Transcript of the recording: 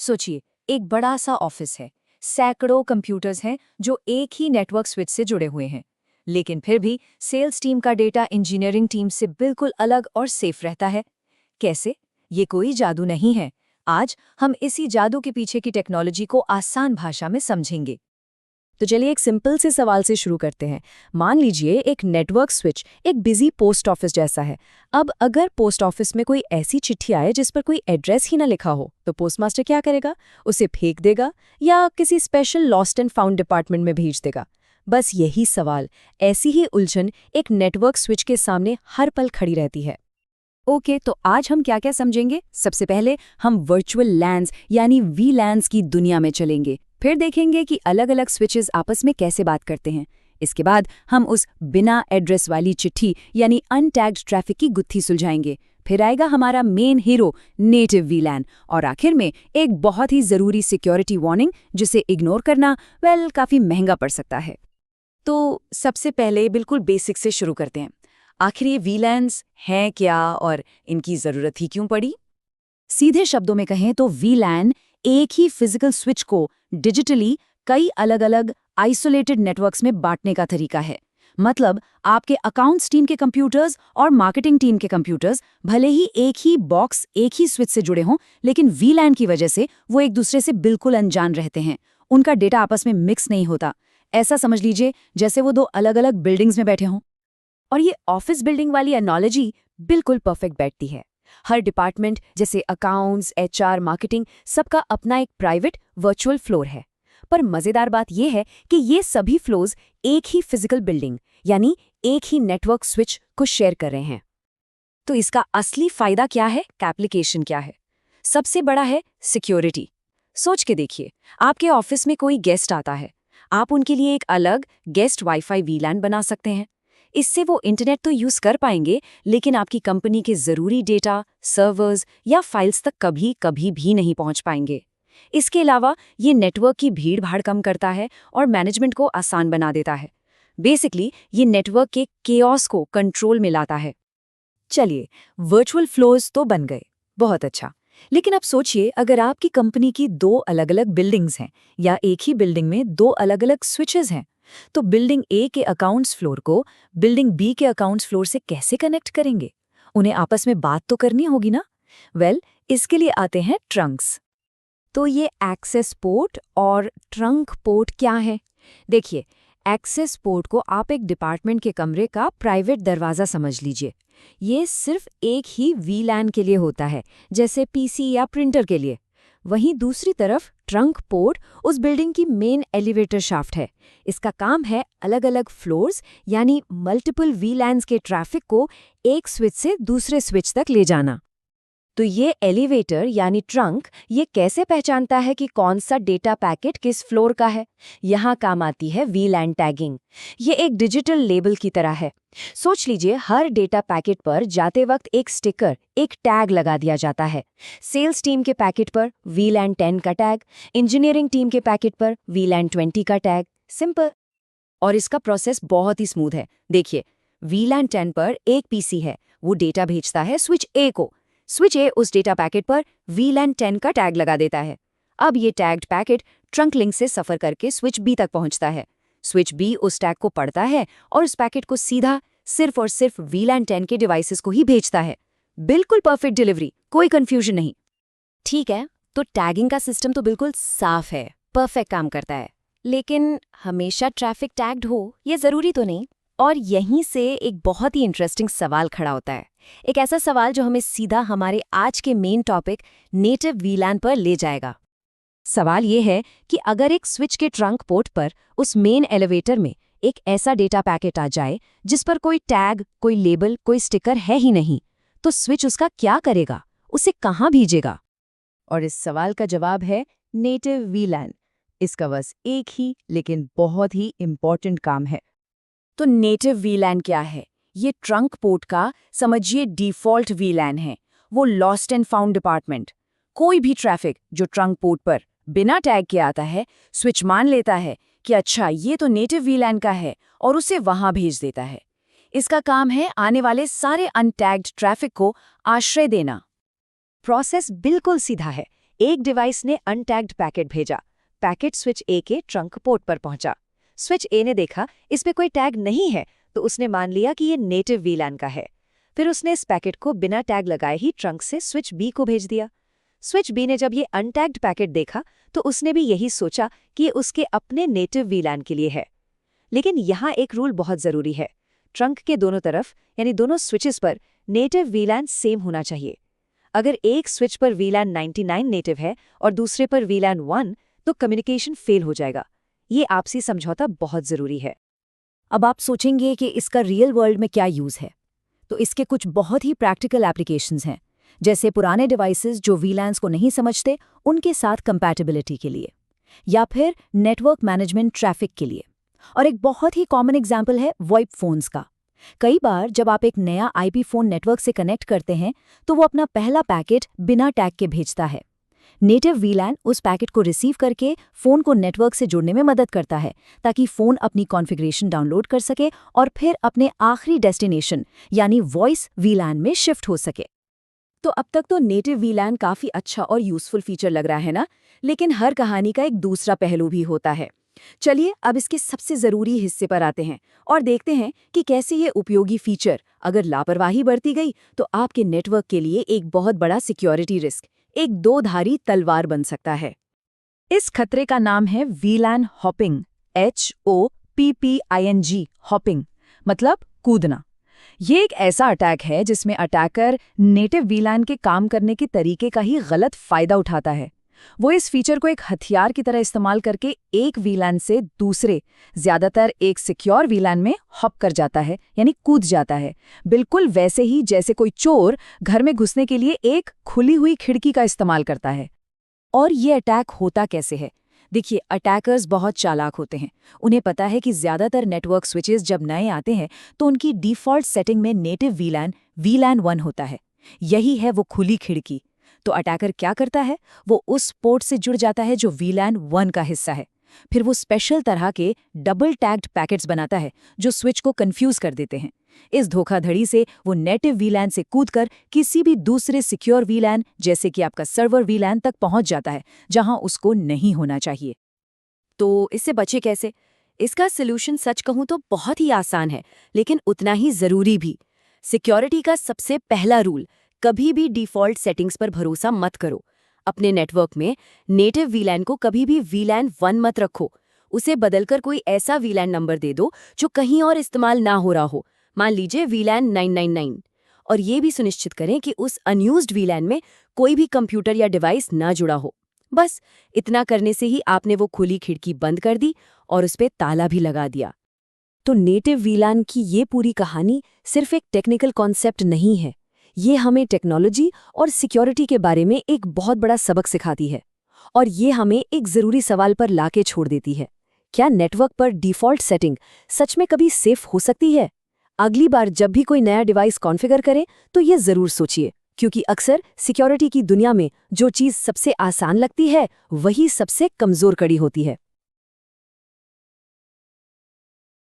सोचिए, एक बड़ा सा ऑफिस है, सैकड़ों कंप्यूटर्स हैं जो एक ही नेटवर्क स्विच से जुड़े हुए हैं। लेकिन फिर भी सेल्स टीम का डेटा इंजीनियरिंग टीम से बिल्कुल अलग और सेफ रहता है। कैसे? ये कोई जादू नहीं है। आज हम इसी जादू के पीछे की टेक्नोलॉजी को आसान भाषा में समझेंगे। तो चलिए एक सिंपल से सवाल से शुरू करते हैं। मान लीजिए एक नेटवर्क स्विच एक बिजी पोस्ट ऑफिस जैसा है। अब अगर पोस्ट ऑफिस में कोई ऐसी चिट्ठी आए जिस पर कोई एड्रेस ही ना लिखा हो, तो पोस्टमास्टर क्या करेगा? उसे फेंक देगा या किसी special lost and found department में भेज देगा? बस यही सवाल, ऐसी ही उलझन एक नेटवर्क स्विच के सामने हर पल खड़ी रहती है। ओके, तो आज हम क्या क्या समझेंगे? सबसे पहले हम वर्चुअल लैन्स यानी वीलैन्स की दुनिया में चलेंगे। फिर देखेंगे कि अलग अलग स्विचेस आपस में कैसे बात करते हैं। इसके बाद हम उस बिना एड्रेस वाली चिट्ठी यानी अनटैग्ड ट्रैफिक की गुत्थी सुलझाएंगे। फिर आएगा हमारा मेन हीरो नेटिव वीलैन, और आखिर में एक बहुत ही ज़रूरी सिक्योरिटी वार्निंग जिसे इग्नोर करना काफ़ी महंगा पड़ सकता है। तो सबसे पहले बिल्कुल बेसिक से शुरू करते हैं। आखिर ये वीलैन्स हैं क्या और इनकी ज़रूरत ही क्यों पड़ी? सीधे शब्दों में कहें तो वीलैन एक ही फिजिकल स्विच को डिजिटली कई अलग अलग आइसोलेटेड नेटवर्क्स में बांटने का तरीका है। मतलब आपके अकाउंट्स टीम के कंप्यूटर्स और मार्केटिंग टीम के कंप्यूटर्स भले ही एक ही बॉक्स एक ही स्विच से जुड़े हों, लेकिन वीलैन की वजह से वो एक दूसरे से बिल्कुल अनजान रहते हैं। उनका डेटा आपस में मिक्स नहीं होता। ऐसा समझ लीजिए जैसे वो दो अलग अलग बिल्डिंग्स में बैठे हों। और ये ऑफिस बिल्डिंग वाली एनालॉजी बिल्कुल परफेक्ट बैठती है। हर डिपार्टमेंट जैसे अकाउंट्स, एचआर, मार्केटिंग, सबका अपना एक प्राइवेट वर्चुअल फ्लोर है। पर मजेदार बात यह है कि ये सभी फ्लोर्स एक ही फिजिकल बिल्डिंग यानी एक ही नेटवर्क स्विच को शेयर कर रहे हैं। तो इसका असली फायदा क्या है? एप्लीकेशन क्या है? सबसे बड़ा है सिक्योरिटी। सोच के देखिए, आपके ऑफिस में कोई गेस्ट आता है, आप उनके लिए एक अलग गेस्ट वाईफाई वीलैन बना सकते हैं। इससे वो इंटरनेट तो यूज कर पाएंगे, लेकिन आपकी कंपनी के जरूरी डेटा, सर्वर्स या फाइल्स तक कभी भी नहीं पहुंच पाएंगे। इसके अलावा ये नेटवर्क की भीड़-भाड़ कम करता है और मैनेजमेंट को आसान बना देता है। बेसिकली ये नेटवर्क के केओस को कंट्रोल में लाता है। चलिए, वर्चुअल फ्लोर्स तो बन गए, बहुत अच्छा। लेकिन अब सोचिए, अगर आपकी कंपनी की दो अलग अलग बिल्डिंग्स हैं या एक ही बिल्डिंग में दो अलग अलग स्विचेस हैं, तो बिल्डिंग ए के अकाउंट्स फ्लोर को बिल्डिंग बी के अकाउंट्स फ्लोर से कैसे कनेक्ट करेंगे? उन्हें आपस में बात तो करनी होगी ना। इसके लिए आते हैं ट्रंक्स। तो ये एक्सेस पोर्ट और ट्रंक पोर्ट क्या है? देखिए, एक्सेस पोर्ट को आप एक डिपार्टमेंट के कमरे का प्राइवेट दरवाज़ा समझ लीजिए। ये सिर्फ एक ही वीलैन के लिए होता है, जैसे पीसी या प्रिंटर के लिए। वहीं दूसरी तरफ ट्रंक पोर्ट उस बिल्डिंग की मेन एलिवेटर शाफ्ट है। इसका काम है अलग अलग फ्लोर्स यानी मल्टीपल वीलैन्स के ट्रैफिक को एक स्विच से दूसरे स्विच तक ले जाना। तो ये एलिवेटर यानी ट्रंक ये कैसे पहचानता है कि कौन सा डेटा पैकेट किस फ्लोर का है? यहाँ काम आती है वीलैन टैगिंग। ये एक डिजिटल लेबल की तरह है। सोच लीजिए, हर डेटा पैकेट पर जाते वक्त एक स्टिकर, एक टैग लगा दिया जाता है। सेल्स टीम के पैकेट पर वीलैन 10 का टैग, इंजीनियरिंग टीम के पैकेट पर वीलैन 20 का टैग। सिंपल। और इसका प्रोसेस बहुत ही स्मूथ है। देखिए, वीलैन 10 पर एक पीसी है, वो डेटा भेजता है स्विच ए को। स्विच ए उस डेटा पैकेट पर वीलैन 10 का टैग लगा देता है। अब ये टैग्ड पैकेट ट्रंक लिंक से सफर करके स्विच बी तक पहुंचता है। स्विच बी उस टैग को पढ़ता है और उस पैकेट को सीधा सिर्फ और सिर्फ वीलैन 10 के डिवाइसेस को ही भेजता है। बिल्कुल परफेक्ट डिलीवरी, कोई कंफ्यूजन नहीं। ठीक है, तो टैगिंग का सिस्टम तो बिल्कुल साफ है, परफेक्ट काम करता है। लेकिन हमेशा ट्रैफिक टैग्ड हो, ये जरूरी तो नहीं। और यहीं से एक बहुत ही इंटरेस्टिंग सवाल खड़ा होता है। एक ऐसा सवाल जो हमें सीधा हमारे आज के मेन टॉपिक नेटिव वीलैन पर ले जाएगा। सवाल ये है कि अगर एक स्विच के ट्रंक पोर्ट पर उस मेन एलिवेटर में एक ऐसा डेटा पैकेट आ जाए जिस पर कोई टैग, कोई लेबल, कोई स्टिकर है ही नहीं, तो स्विच उसका क्या करेगा? उसे कहाँ भेजेगा? और इस सवाल का जवाब है नेटिव वीलैन। इसका बस एक ही लेकिन बहुत ही इंपॉर्टेंट काम है। तो नेटिव वीलैन क्या है? ये ट्रंक पोर्ट का समझिए डिफ़ॉल्ट वीलैन है। वो लॉस्ट एंड फाउंड डिपार्टमेंट। कोई भी ट्रैफिक जो ट्रंक पोर्ट पर बिना टैग के आता है, स्विच मान लेता है कि अच्छा ये तो नेटिव वीलैन का है और उसे वहां भेज देता है। इसका काम है आने वाले सारे अनटैग्ड ट्रैफिक को आश्रय देना। प्रोसेस बिल्कुल सीधा है। एक डिवाइस ने अनटैग्ड पैकेट भेजा। पैकेट स्विच ए के ट्रंक पोर्ट पर पहुंचा। स्विच ए ने देखा इस पे कोई टैग नहीं है, तो उसने मान लिया कि ये नेटिव वीलैन का है। फिर उसने इस पैकेट को बिना टैग लगाए ही ट्रंक से स्विच बी को भेज दिया। स्विच बी ने जब ये अनटैग्ड पैकेट देखा तो उसने भी यही सोचा कि ये उसके अपने नेटिव वीलैन के लिए है। लेकिन यहाँ एक रूल बहुत ज़रूरी है। ट्रंक के दोनों तरफ यानी दोनों स्विचेस पर नेटिव वीलैन सेम होना चाहिए। अगर एक स्विच पर वीलैन 99 नेटिव है और दूसरे पर वीलैन 1, तो कम्युनिकेशन फेल हो जाएगा। ये आपसी समझौता बहुत ज़रूरी है। अब आप सोचेंगे कि इसका रियल वर्ल्ड में क्या यूज़ है, तो इसके कुछ बहुत ही प्रैक्टिकल एप्लीकेशंस हैं, जैसे पुराने डिवाइसेस जो वीलैन्स को नहीं समझते उनके साथ कंपैटिबिलिटी के लिए, या फिर नेटवर्क मैनेजमेंट ट्रैफिक के लिए। और एक बहुत ही कॉमन एग्जाम्पल है वॉइप फोन्स का। कई बार जब आप एक नया आईपी फ़ोन नेटवर्क से कनेक्ट करते हैं तो वो अपना पहला पैकेट बिना टैग के भेजता है। नेटिव वीलैन उस पैकेट को रिसीव करके फ़ोन को नेटवर्क से जुड़ने में मदद करता है, ताकि फ़ोन अपनी कॉन्फ़िगरेशन डाउनलोड कर सके और फिर अपने आखिरी डेस्टिनेशन यानी वॉइस वीलैन में शिफ्ट हो सके। तो अब तक तो नेटिव वीलैन काफ़ी अच्छा और यूज़फुल फीचर लग रहा है ना, लेकिन हर कहानी का एक दूसरा पहलू भी होता है। चलिए अब इसके सबसे ज़रूरी हिस्से पर आते हैं और देखते हैं कि कैसे ये उपयोगी फीचर अगर लापरवाही बरती गई तो आपके नेटवर्क के लिए एक बहुत बड़ा सिक्योरिटी रिस्क, एक दो-धारी तलवार बन सकता है। इस खतरे का नाम है वीलैन हॉपिंग, HOPPING, हॉपिंग मतलब कूदना। ये एक ऐसा अटैक है जिसमें अटैकर नेटिव वीलैन के काम करने के तरीके का ही गलत फायदा उठाता है। वो इस फीचर को एक हथियार की तरह इस्तेमाल करके एक वीलैन से दूसरे, ज्यादातर एक सिक्योर वीलैन में हॉप कर जाता है, यानी कूद जाता है, बिल्कुल वैसे ही जैसे कोई चोर घर में घुसने के लिए एक खुली हुई खिड़की का इस्तेमाल करता है। और ये अटैक होता कैसे है? देखिए, अटैकर्स बहुत चालाक होते हैं। उन्हें पता है कि ज्यादातर नेटवर्क स्विचेस जब नए आते हैं तो उनकी डिफ़ॉल्ट सेटिंग में नेटिव वीलैन 1 होता है। यही है वो खुली खिड़की। तो अटैकर क्या करता है, वो उस पोर्ट से जुड़ जाता है जो वीलैन 1 का हिस्सा है। फिर वो स्पेशल तरह के डबल टैग्ड पैकेट्स बनाता है जो स्विच को कंफ्यूज कर देते हैं। इस धोखाधड़ी से वो नेटिव वीलैन से कूदकर किसी भी दूसरे सिक्योर वीलैन जैसे कि आपका सर्वर वीलैन तक पहुंच जाता है, जहां उसको नहीं होना चाहिए। तो इससे बचे कैसे? इसका सलूशन सच कहूं तो बहुत ही आसान है, लेकिन उतना ही जरूरी भी। सिक्योरिटी का सबसे पहला रूल, कभी भी डिफ़ॉल्ट सेटिंग्स पर भरोसा मत करो। अपने नेटवर्क में नेटिव वीलैन को कभी भी वीलैन 1 मत रखो। उसे बदलकर कोई ऐसा वीलैन नंबर दे दो जो कहीं और इस्तेमाल ना हो रहा हो, मान लीजिए वीलैन 999। और ये भी सुनिश्चित करें कि उस अनयूज्ड वीलैन में कोई भी कंप्यूटर या डिवाइस ना जुड़ा हो। बस इतना करने से ही आपने वो खुली खिड़की बंद कर दी और उस पे ताला भी लगा दिया। तो नेटिव वीलैन की ये पूरी कहानी सिर्फ एक टेक्निकल कॉन्सेप्ट नहीं है, ये हमें टेक्नोलॉजी और सिक्योरिटी के बारे में एक बहुत बड़ा सबक सिखाती है। और ये हमें एक ज़रूरी सवाल पर लाके छोड़ देती है, क्या नेटवर्क पर डिफ़ॉल्ट सेटिंग सच में कभी सेफ हो सकती है? अगली बार जब भी कोई नया डिवाइस कॉन्फ़िगर करें तो ये ज़रूर सोचिए, क्योंकि अक्सर सिक्योरिटी की दुनिया में जो चीज़ सबसे आसान लगती है वही सबसे कमज़ोर कड़ी होती है।